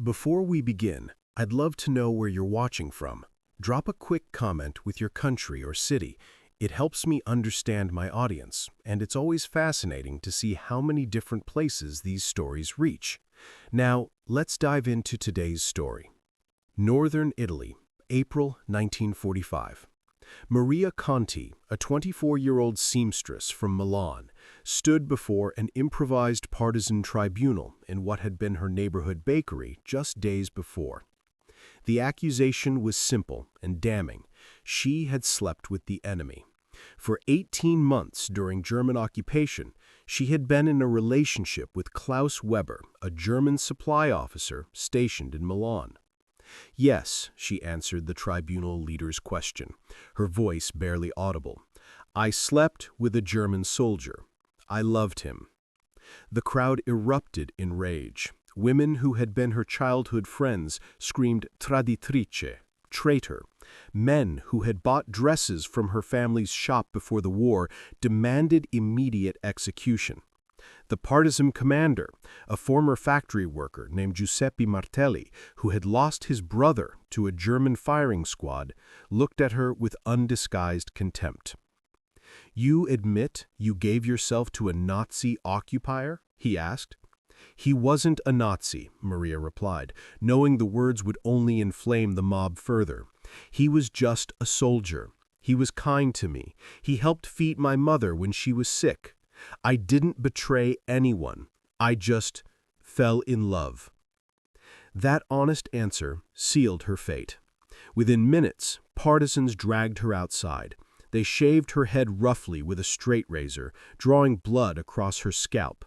Before we begin, I'd love to know where you're watching from. Drop a quick comment with your country or city. It helps me understand my audience, and it's always fascinating to see how many different places these stories reach. Now, let's dive into today's story. Northern Italy, April 1945. Maria Conti, a 24-year-old seamstress from Milan, stood before an improvised partisan tribunal in what had been her neighborhood bakery just days before. The accusation was simple and damning. She had slept with the enemy. For 18 months during German occupation, she had been in a relationship with Klaus Weber, a German supply officer stationed in Milan. "Yes," she answered the tribunal leader's question, her voice barely audible. "I slept with a German soldier. I loved him." The crowd erupted in rage. Women who had been her childhood friends screamed traditrice, traitor. Men who had bought dresses from her family's shop before the war demanded immediate execution. The partisan commander, a former factory worker named Giuseppe Martelli, who had lost his brother to a German firing squad, looked at her with undisguised contempt. "You admit you gave yourself to a Nazi occupier?" he asked. "He wasn't a Nazi," Maria replied, knowing the words would only inflame the mob further. "He was just a soldier. He was kind to me. He helped feed my mother when she was sick. I didn't betray anyone. I just fell in love." That honest answer sealed her fate. Within minutes, partisans dragged her outside. They shaved her head roughly with a straight razor, drawing blood across her scalp.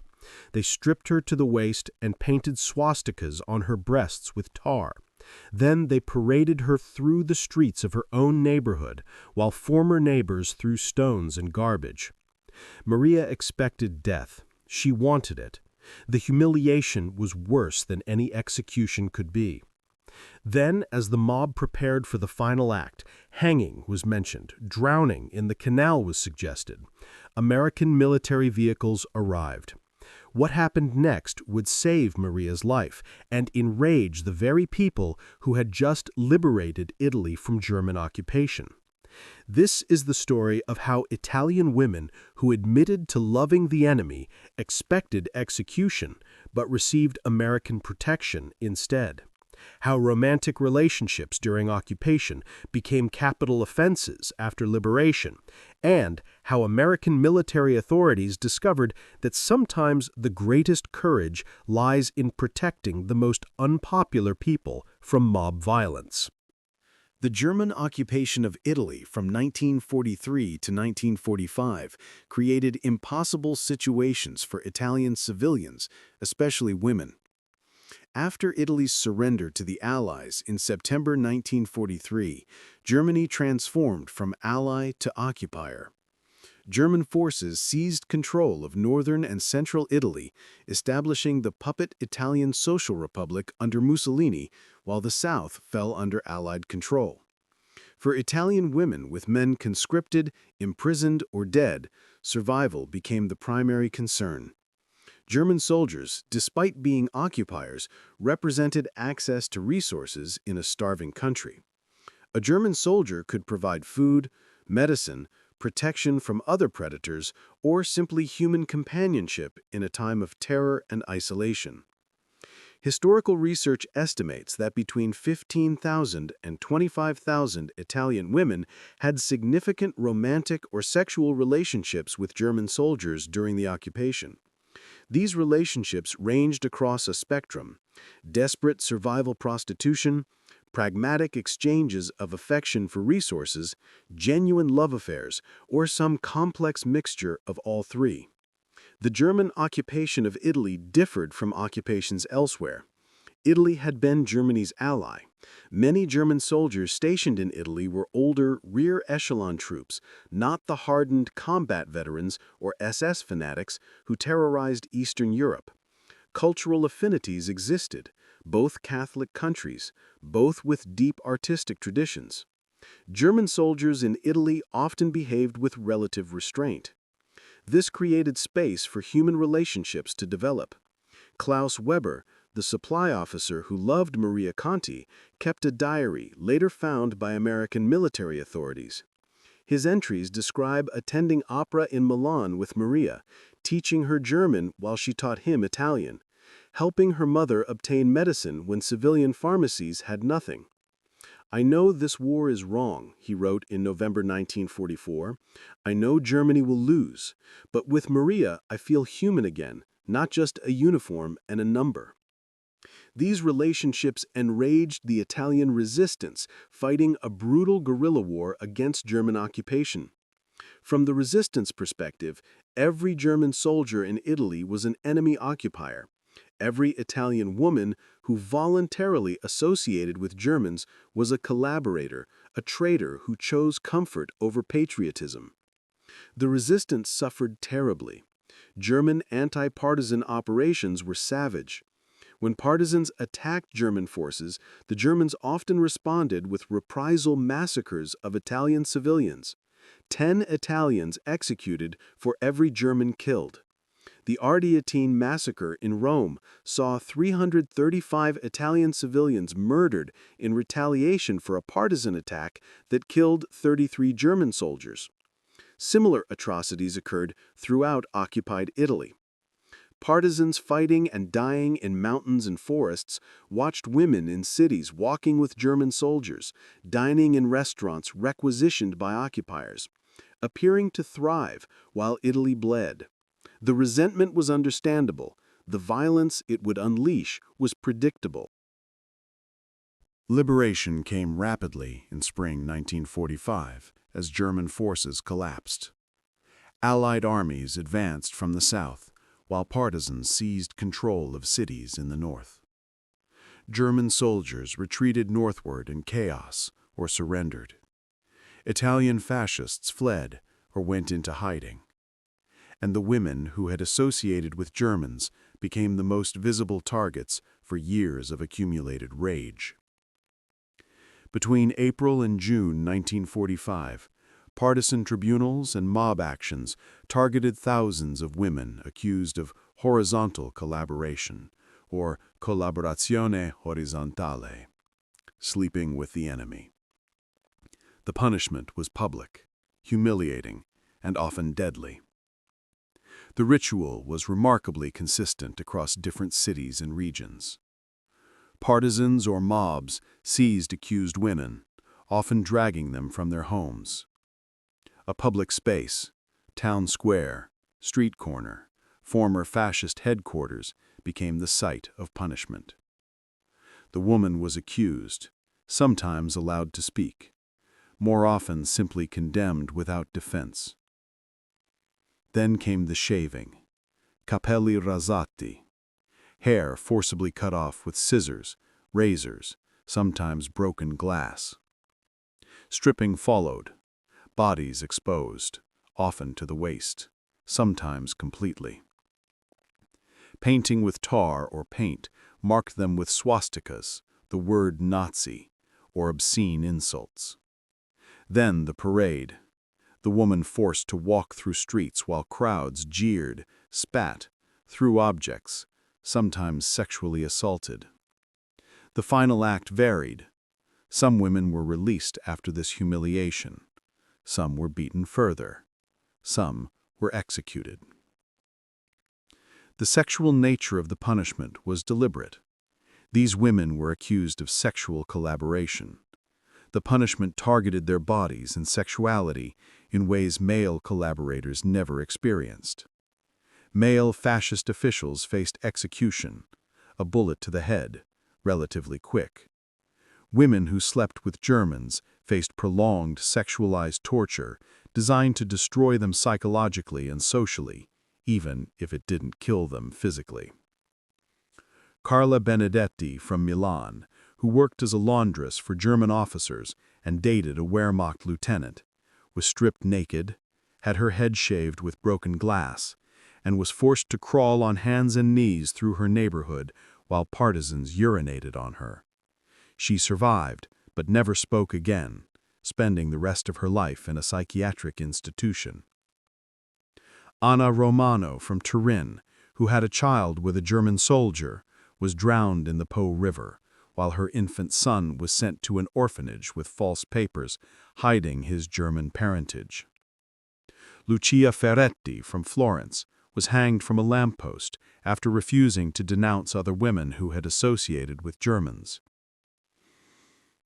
They stripped her to the waist and painted swastikas on her breasts with tar. Then they paraded her through the streets of her own neighborhood, while former neighbors threw stones and garbage. Maria expected death. She wanted it. The humiliation was worse than any execution could be. Then, as the mob prepared for the final act, hanging was mentioned, drowning in the canal was suggested. American military vehicles arrived. What happened next would save Maria's life and enrage the very people who had just liberated Italy from German occupation. This is the story of how Italian women who admitted to loving the enemy expected execution but received American protection instead. How romantic relationships during occupation became capital offenses after liberation, and how American military authorities discovered that sometimes the greatest courage lies in protecting the most unpopular people from mob violence. The German occupation of Italy from 1943 to 1945 created impossible situations for Italian civilians, especially women. After Italy's surrender to the Allies in September 1943, Germany transformed from ally to occupier. German forces seized control of northern and central Italy, establishing the puppet Italian Social Republic under Mussolini, while the south fell under Allied control. For Italian women with men conscripted, imprisoned, or dead, survival became the primary concern. German soldiers, despite being occupiers, represented access to resources in a starving country. A German soldier could provide food, medicine, protection from other predators, or simply human companionship in a time of terror and isolation. Historical research estimates that between 15,000 and 25,000 Italian women had significant romantic or sexual relationships with German soldiers during the occupation. These relationships ranged across a spectrum: desperate survival prostitution, pragmatic exchanges of affection for resources, genuine love affairs, or some complex mixture of all three. The German occupation of Italy differed from occupations elsewhere. Italy had been Germany's ally. Many German soldiers stationed in Italy were older, rear-echelon troops, not the hardened combat veterans or SS fanatics who terrorized Eastern Europe. Cultural affinities existed, both Catholic countries, both with deep artistic traditions. German soldiers in Italy often behaved with relative restraint. This created space for human relationships to develop. Klaus Weber, The supply officer who loved Maria Conti kept a diary later found by American military authorities. His entries describe attending opera in Milan with Maria, teaching her German while she taught him Italian, helping her mother obtain medicine when civilian pharmacies had nothing. "I know this war is wrong," he wrote in November 1944. "I know Germany will lose, but with Maria I feel human again, not just a uniform and a number." These relationships enraged the Italian resistance, fighting a brutal guerrilla war against German occupation. From the resistance perspective, every German soldier in Italy was an enemy occupier. Every Italian woman who voluntarily associated with Germans was a collaborator, a traitor who chose comfort over patriotism. The resistance suffered terribly. German anti-partisan operations were savage. When partisans attacked German forces, the Germans often responded with reprisal massacres of Italian civilians. 10 Italians executed for every German killed. The Ardeatine massacre in Rome saw 335 Italian civilians murdered in retaliation for a partisan attack that killed 33 German soldiers. Similar atrocities occurred throughout occupied Italy. Partisans fighting and dying in mountains and forests watched women in cities walking with German soldiers, dining in restaurants requisitioned by occupiers, appearing to thrive while Italy bled. The resentment was understandable. The violence it would unleash was predictable. Liberation came rapidly in spring 1945 as German forces collapsed. Allied armies advanced from the south, while partisans seized control of cities in the north. German soldiers retreated northward in chaos or surrendered. Italian fascists fled or went into hiding. And the women who had associated with Germans became the most visible targets for years of accumulated rage. Between April and June 1945, partisan tribunals and mob actions targeted thousands of women accused of horizontal collaboration, or collaborazione orizzontale, sleeping with the enemy. The punishment was public, humiliating, and often deadly. The ritual was remarkably consistent across different cities and regions. Partisans or mobs seized accused women, often dragging them from their homes. A public space, town square, street corner, former fascist headquarters became the site of punishment. The woman was accused, sometimes allowed to speak, more often simply condemned without defense. Then came the shaving, capelli rasati, hair forcibly cut off with scissors, razors, sometimes broken glass. Stripping followed, bodies exposed, often to the waist, sometimes completely. Painting with tar or paint marked them with swastikas, the word Nazi, or obscene insults. Then the parade, the woman forced to walk through streets while crowds jeered, spat, threw objects, sometimes sexually assaulted. The final act varied. Some women were released after this humiliation. Some were beaten further. Some were executed. The sexual nature of the punishment was deliberate. These women were accused of sexual collaboration. The punishment targeted their bodies and sexuality in ways male collaborators never experienced. Male fascist officials faced execution, a bullet to the head, relatively quick. Women who slept with Germans faced prolonged sexualized torture designed to destroy them psychologically and socially, even if it didn't kill them physically. Carla Benedetti from Milan, who worked as a laundress for German officers and dated a Wehrmacht lieutenant, was stripped naked, had her head shaved with broken glass, and was forced to crawl on hands and knees through her neighborhood while partisans urinated on her. She survived, but never spoke again, spending the rest of her life in a psychiatric institution. Anna Romano from Turin, who had a child with a German soldier, was drowned in the Po River, while her infant son was sent to an orphanage with false papers, hiding his German parentage. Lucia Ferretti from Florence was hanged from a lamppost after refusing to denounce other women who had associated with Germans.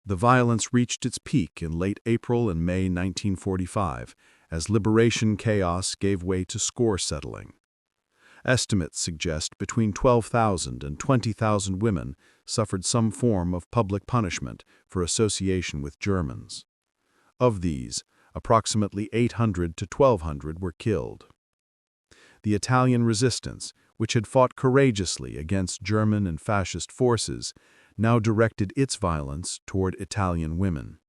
The violence reached its peak in late April and May 1945, as liberation chaos gave way to score settling. Estimates suggest between 12,000 and 20,000 women suffered some form of public punishment for association with Germans. Of these, approximately 800 to 1,200 were killed. The Italian resistance, which had fought courageously against German and fascist forces, now directed its violence toward Italian women.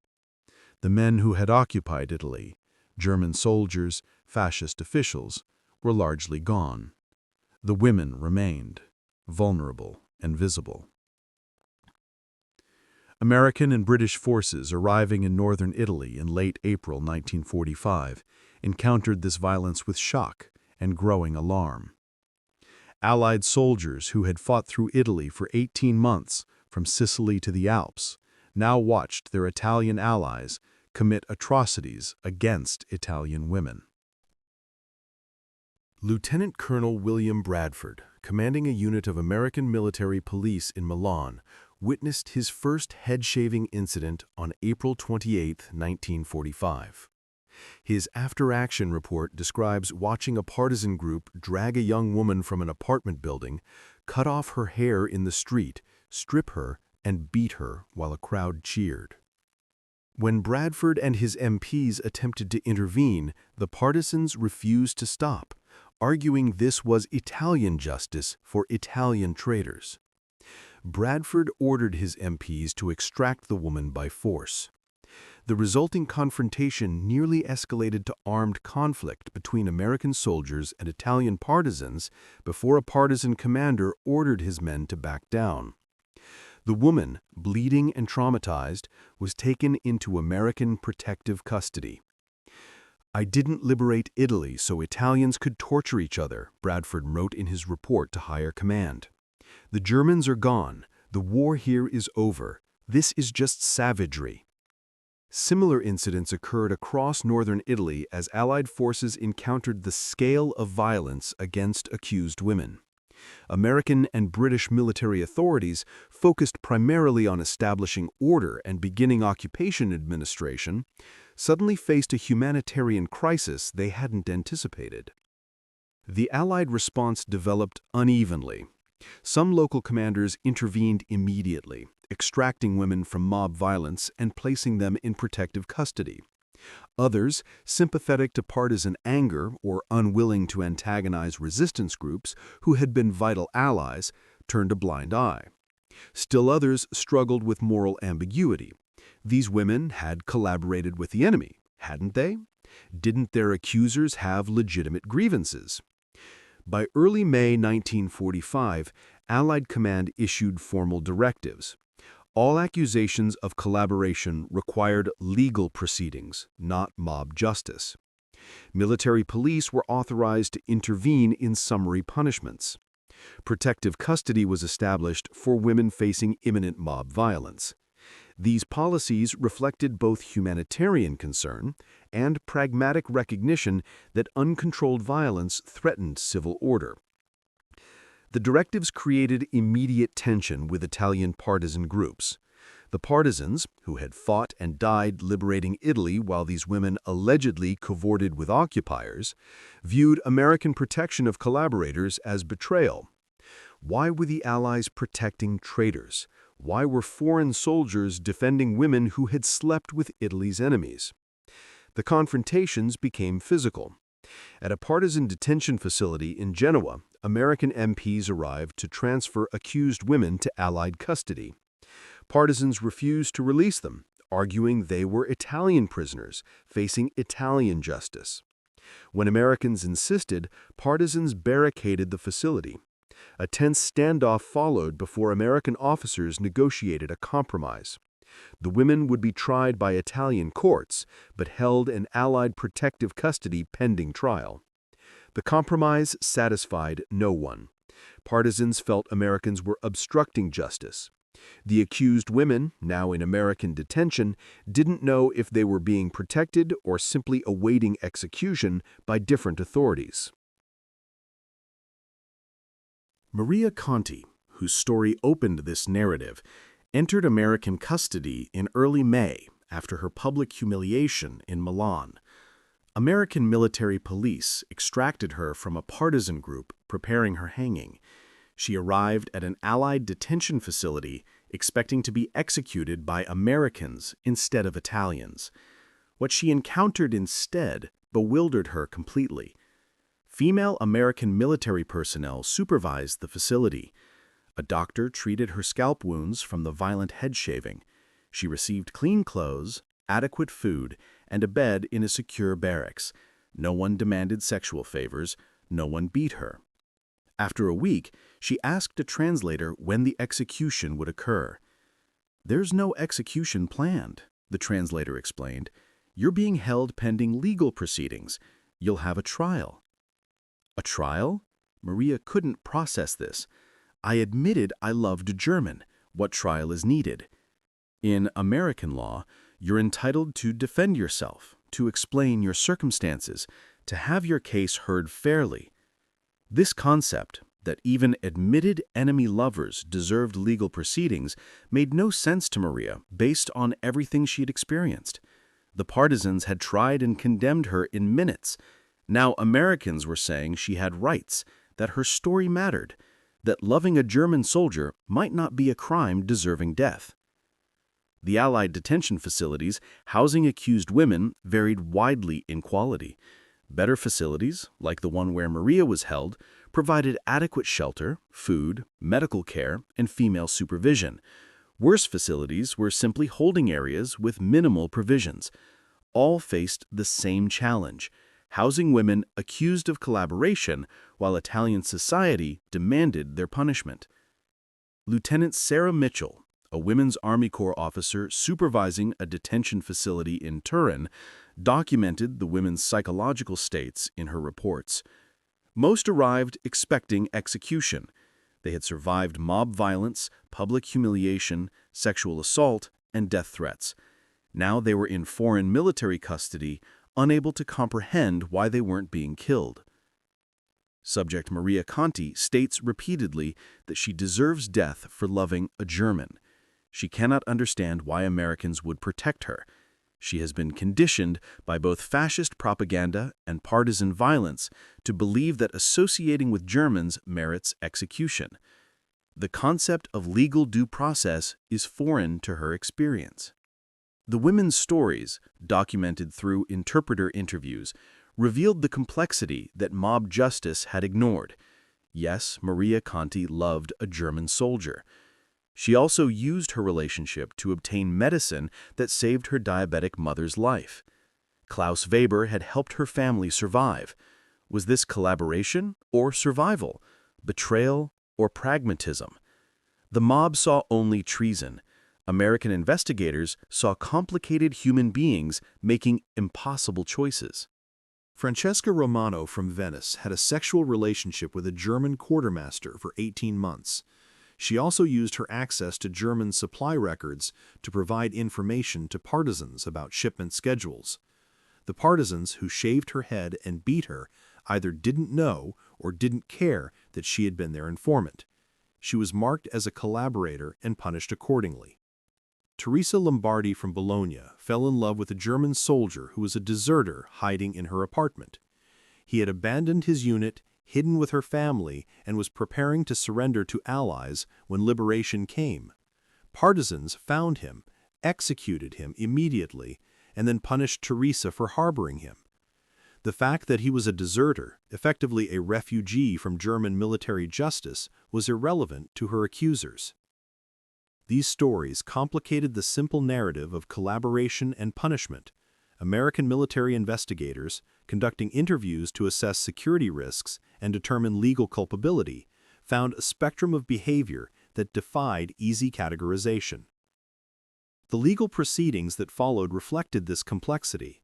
The men who had occupied Italy, German soldiers, fascist officials, were largely gone. The women remained, vulnerable and visible. American and British forces arriving in northern Italy in late April 1945 encountered this violence with shock and growing alarm. Allied soldiers who had fought through Italy for 18 months, from Sicily to the Alps, now watched their Italian allies commit atrocities against Italian women. Lieutenant Colonel William Bradford, commanding a unit of American military police in Milan, witnessed his first head-shaving incident on April 28, 1945. His after-action report describes watching a partisan group drag a young woman from an apartment building, cut off her hair in the street, strip her, and beat her while a crowd cheered. When Bradford and his MPs attempted to intervene, the partisans refused to stop, arguing this was Italian justice for Italian traitors. Bradford ordered his MPs to extract the woman by force. The resulting confrontation nearly escalated to armed conflict between American soldiers and Italian partisans before a partisan commander ordered his men to back down. The woman, bleeding and traumatized, was taken into American protective custody. "I didn't liberate Italy so Italians could torture each other," Bradford wrote in his report to higher command. "The Germans are gone. The war here is over. This is just savagery." Similar incidents occurred across northern Italy as Allied forces encountered the scale of violence against accused women. American and British military authorities, focused primarily on establishing order and beginning occupation administration, suddenly faced a humanitarian crisis they hadn't anticipated. The Allied response developed unevenly. Some local commanders intervened immediately, extracting women from mob violence and placing them in protective custody. Others, sympathetic to partisan anger or unwilling to antagonize resistance groups who had been vital allies, turned a blind eye. Still others struggled with moral ambiguity. These women had collaborated with the enemy, hadn't they? Didn't their accusers have legitimate grievances? By early May 1945, Allied command issued formal directives. All accusations of collaboration required legal proceedings, not mob justice. Military police were authorized to intervene in summary punishments. Protective custody was established for women facing imminent mob violence. These policies reflected both humanitarian concern and pragmatic recognition that uncontrolled violence threatened civil order. The directives created immediate tension with Italian partisan groups. The partisans, who had fought and died liberating Italy while these women allegedly cavorted with occupiers, viewed American protection of collaborators as betrayal. Why were the Allies protecting traitors? Why were foreign soldiers defending women who had slept with Italy's enemies? The confrontations became physical. At a partisan detention facility in Genoa, American MPs arrived to transfer accused women to Allied custody. Partisans refused to release them, arguing they were Italian prisoners facing Italian justice. When Americans insisted, partisans barricaded the facility. A tense standoff followed before American officers negotiated a compromise. The women would be tried by Italian courts, but held in Allied protective custody pending trial. The compromise satisfied no one. Partisans felt Americans were obstructing justice. The accused women, now in American detention, didn't know if they were being protected or simply awaiting execution by different authorities. Maria Conti, whose story opened this narrative, entered American custody in early May after her public humiliation in Milan. American military police extracted her from a partisan group preparing her hanging. She arrived at an Allied detention facility expecting to be executed by Americans instead of Italians. What she encountered instead bewildered her completely. Female American military personnel supervised the facility. A doctor treated her scalp wounds from the violent head shaving. She received clean clothes, adequate food, and a bed in a secure barracks. No one demanded sexual favors. No one beat her. After a week, she asked a translator when the execution would occur. "There's no execution planned," the translator explained. "You're being held pending legal proceedings. You'll have a trial." A trial? Maria couldn't process this. "I admitted I loved German. What trial is needed?" In American law, you're entitled to defend yourself, to explain your circumstances, to have your case heard fairly. This concept, that even admitted enemy lovers deserved legal proceedings, made no sense to Maria based on everything she'd experienced. The partisans had tried and condemned her in minutes. Now Americans were saying she had rights, that her story mattered, that loving a German soldier might not be a crime deserving death. The Allied detention facilities housing accused women varied widely in quality. Better facilities, like the one where Maria was held, provided adequate shelter, food, medical care, and female supervision. Worse facilities were simply holding areas with minimal provisions. All faced the same challenge: housing women accused of collaboration while Italian society demanded their punishment. Lieutenant Sarah Mitchell, a Women's Army Corps officer supervising a detention facility in Turin, documented the women's psychological states in her reports. Most arrived expecting execution. They had survived mob violence, public humiliation, sexual assault, and death threats. Now they were in foreign military custody, unable to comprehend why they weren't being killed. Subject Maria Conti states repeatedly that she deserves death for loving a German. She cannot understand why Americans would protect her. She has been conditioned by both fascist propaganda and partisan violence to believe that associating with Germans merits execution. The concept of legal due process is foreign to her experience. The women's stories, documented through interpreter interviews, revealed the complexity that mob justice had ignored. Yes, Maria Conti loved a German soldier. She also used her relationship to obtain medicine that saved her diabetic mother's life. Klaus Weber had helped her family survive. Was this collaboration or survival? Betrayal or pragmatism? The mob saw only treason. American investigators saw complicated human beings making impossible choices. Francesca Romano from Venice had a sexual relationship with a German quartermaster for 18 months. She also used her access to German supply records to provide information to partisans about shipment schedules. The partisans who shaved her head and beat her either didn't know or didn't care that she had been their informant. She was marked as a collaborator and punished accordingly. Teresa Lombardi from Bologna fell in love with a German soldier who was a deserter hiding in her apartment. He had abandoned his unit, hidden with her family, and was preparing to surrender to Allies when liberation came. Partisans found him, executed him immediately, and then punished Teresa for harboring him. The fact that he was a deserter, effectively a refugee from German military justice, was irrelevant to her accusers. These stories complicated the simple narrative of collaboration and punishment. American military investigators, conducting interviews to assess security risks and determine legal culpability, found a spectrum of behavior that defied easy categorization. The legal proceedings that followed reflected this complexity.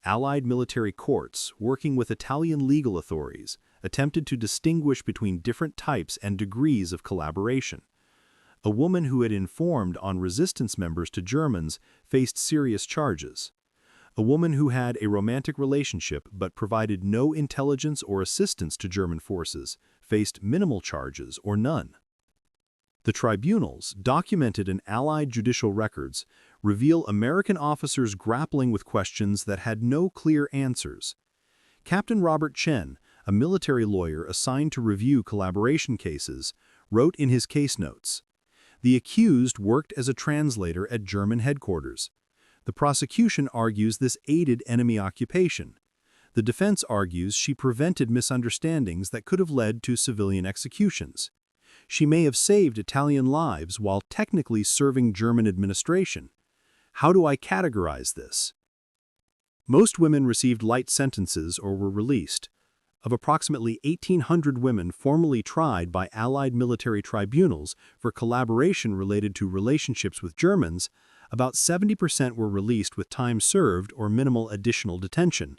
Allied military courts, working with Italian legal authorities, attempted to distinguish between different types and degrees of collaboration. A woman who had informed on resistance members to Germans faced serious charges. A woman who had a romantic relationship but provided no intelligence or assistance to German forces faced minimal charges or none. The tribunals, documented in Allied judicial records, reveal American officers grappling with questions that had no clear answers. Captain Robert Chen, a military lawyer assigned to review collaboration cases, wrote in his case notes, "The accused worked as a translator at German headquarters. The prosecution argues this aided enemy occupation. The defense argues she prevented misunderstandings that could have led to civilian executions. She may have saved Italian lives while technically serving German administration. How do I categorize this?" Most women received light sentences or were released. Of approximately 1,800 women formally tried by Allied military tribunals for collaboration related to relationships with Germans, about 70% were released with time served or minimal additional detention.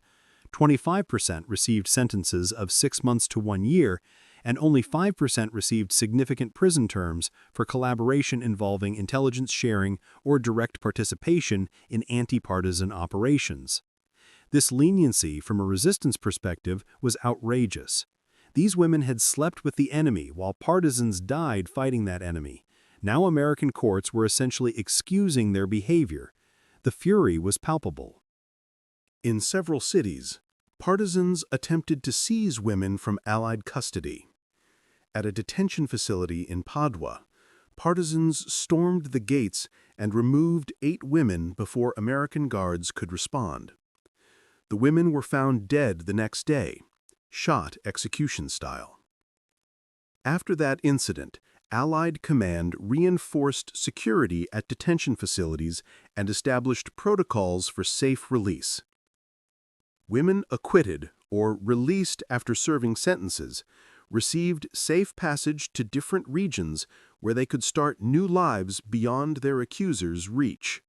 25% received sentences of 6 months to 1 year, and only 5% received significant prison terms for collaboration involving intelligence sharing or direct participation in anti-partisan operations. This leniency from a resistance perspective was outrageous. These women had slept with the enemy while partisans died fighting that enemy. Now American courts were essentially excusing their behavior. The fury was palpable. In several cities, partisans attempted to seize women from Allied custody. At a detention facility in Padua, partisans stormed the gates and removed 8 women before American guards could respond. The women were found dead the next day, shot execution style. After that incident, Allied command reinforced security at detention facilities and established protocols for safe release. Women acquitted or released after serving sentences received safe passage to different regions where they could start new lives beyond their accusers' reach.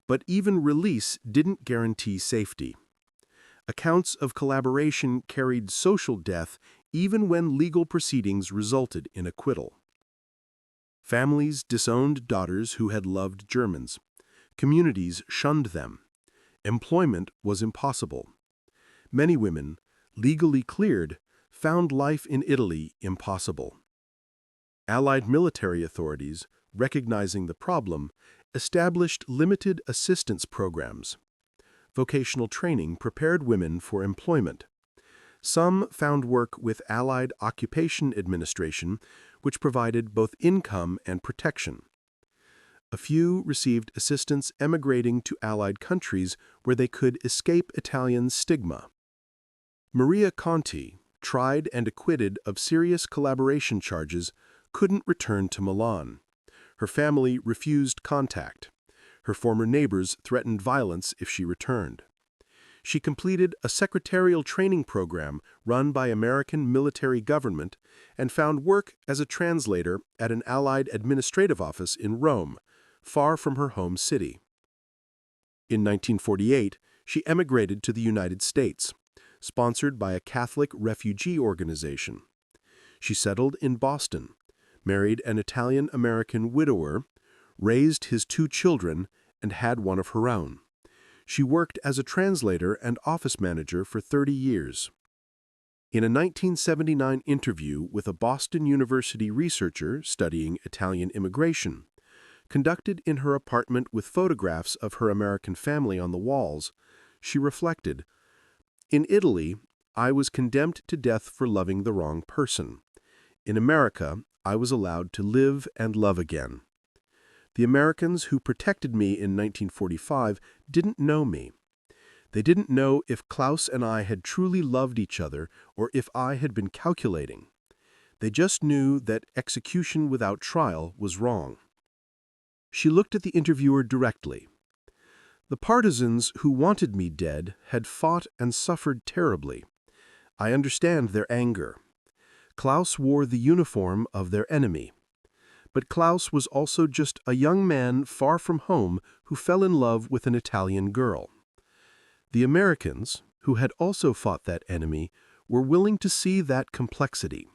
But even release didn't guarantee safety. Accounts of collaboration carried social death even when legal proceedings resulted in acquittal. Families disowned daughters who had loved Germans. Communities shunned them. Employment was impossible. Many women, legally cleared, found life in Italy impossible. Allied military authorities, recognizing the problem, established limited assistance programs. Vocational training prepared women for employment. Some found work with Allied Occupation Administration, which provided both income and protection. A few received assistance emigrating to Allied countries where they could escape Italian stigma. Maria Conti, tried and acquitted of serious collaboration charges, couldn't return to Milan. Her family refused contact. Her former neighbors threatened violence if she returned. She completed a secretarial training program run by American military government and found work as a translator at an Allied administrative office in Rome, far from her home city. In 1948, she emigrated to the United States, sponsored by a Catholic refugee organization. She settled in Boston, married an Italian-American widower, raised his 2 children, and had one of her own. She worked as a translator and office manager for 30 years. In a 1979 interview with a Boston University researcher studying Italian immigration, conducted in her apartment with photographs of her American family on the walls, she reflected, "In Italy, I was condemned to death for loving the wrong person. In America, I was allowed to live and love again. The Americans who protected me in 1945 didn't know me. They didn't know if Klaus and I had truly loved each other or if I had been calculating. They just knew that execution without trial was wrong." She looked at the interviewer directly. "The partisans who wanted me dead had fought and suffered terribly. I understand their anger. Klaus wore the uniform of their enemy. But Klaus was also just a young man far from home who fell in love with an Italian girl. The Americans, who had also fought that enemy, were willing to see that complexity.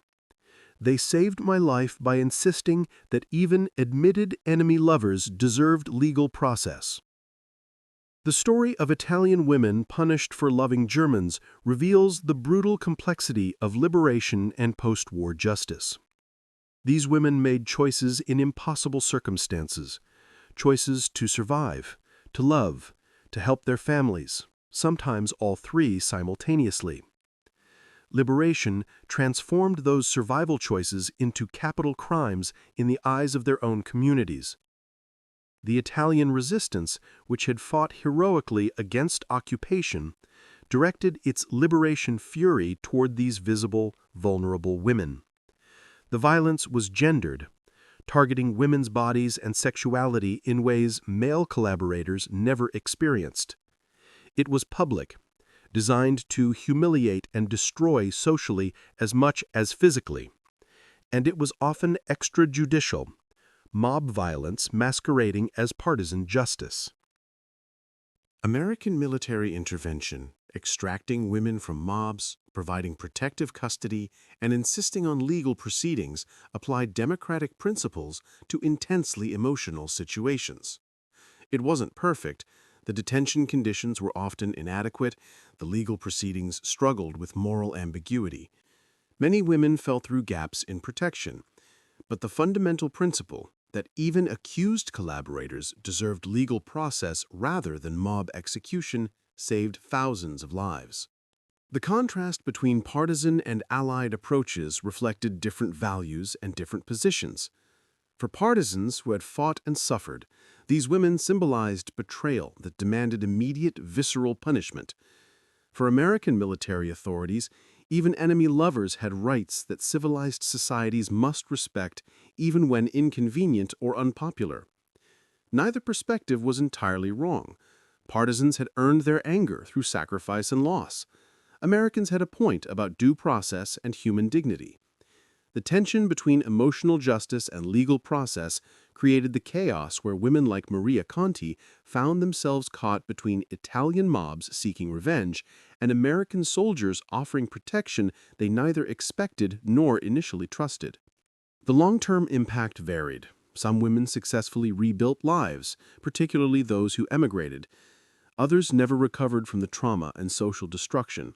They saved my life by insisting that even admitted enemy lovers deserved legal process. The story of Italian women punished for loving Germans reveals the brutal complexity of liberation and post-war justice. These women made choices in impossible circumstances, choices to survive, to love, to help their families, sometimes all three simultaneously. Liberation transformed those survival choices into capital crimes in the eyes of their own communities. The Italian resistance, which had fought heroically against occupation, directed its liberation fury toward these visible, vulnerable women. The violence was gendered, targeting women's bodies and sexuality in ways male collaborators never experienced. It was public, designed to humiliate and destroy socially as much as physically. And it was often extrajudicial, mob violence masquerading as partisan justice. American military intervention, extracting women from mobs, providing protective custody, and insisting on legal proceedings, applied democratic principles to intensely emotional situations. It wasn't perfect. The detention conditions were often inadequate. The legal proceedings struggled with moral ambiguity. Many women fell through gaps in protection. But the fundamental principle that even accused collaborators deserved legal process rather than mob execution saved thousands of lives. The contrast between partisan and allied approaches reflected different values and different positions. For partisans who had fought and suffered, these women symbolized betrayal that demanded immediate, visceral punishment. For American military authorities, even enemy lovers had rights that civilized societies must respect even when inconvenient or unpopular. Neither perspective was entirely wrong. Partisans had earned their anger through sacrifice and loss. Americans had a point about due process and human dignity. The tension between emotional justice and legal process created the chaos where women like Maria Conti found themselves caught between Italian mobs seeking revenge and American soldiers offering protection they neither expected nor initially trusted. The long-term impact varied. Some women successfully rebuilt lives, particularly those who emigrated. Others never recovered from the trauma and social destruction.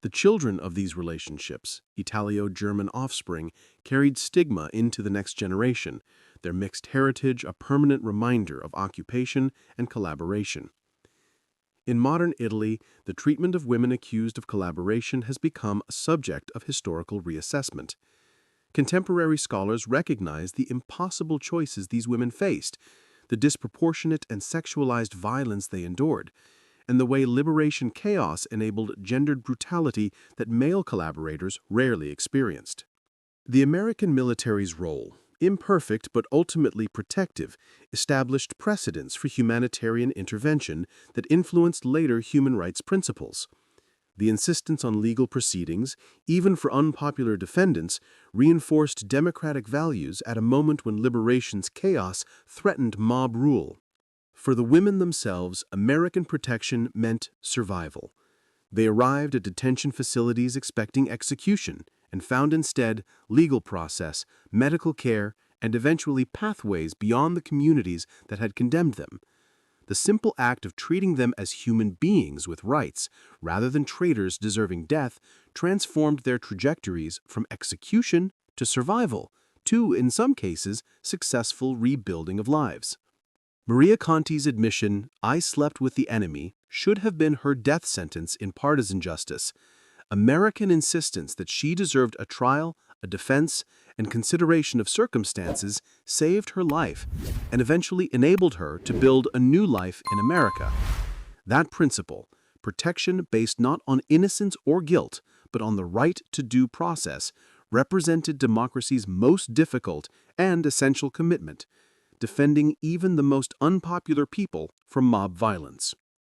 The children of these relationships, Italo-German offspring, carried stigma into the next generation, their mixed heritage a permanent reminder of occupation and collaboration. In modern Italy, the treatment of women accused of collaboration has become a subject of historical reassessment. Contemporary scholars recognize the impossible choices these women faced, the disproportionate and sexualized violence they endured, and the way liberation chaos enabled gendered brutality that male collaborators rarely experienced. The American military's role, imperfect but ultimately protective, established precedents for humanitarian intervention that influenced later human rights principles. The insistence on legal proceedings, even for unpopular defendants, reinforced democratic values at a moment when liberation's chaos threatened mob rule. For the women themselves, American protection meant survival. They arrived at detention facilities expecting execution and found instead legal process, medical care, and eventually pathways beyond the communities that had condemned them. The simple act of treating them as human beings with rights, rather than traitors deserving death, transformed their trajectories from execution to survival, to, in some cases, successful rebuilding of lives. Maria Conti's admission, "I slept with the enemy," should have been her death sentence in partisan justice. American insistence that she deserved a trial, a defense, and consideration of circumstances saved her life and eventually enabled her to build a new life in America. That principle, protection based not on innocence or guilt, but on the right to due process, represented democracy's most difficult and essential commitment, defending even the most unpopular people from mob violence.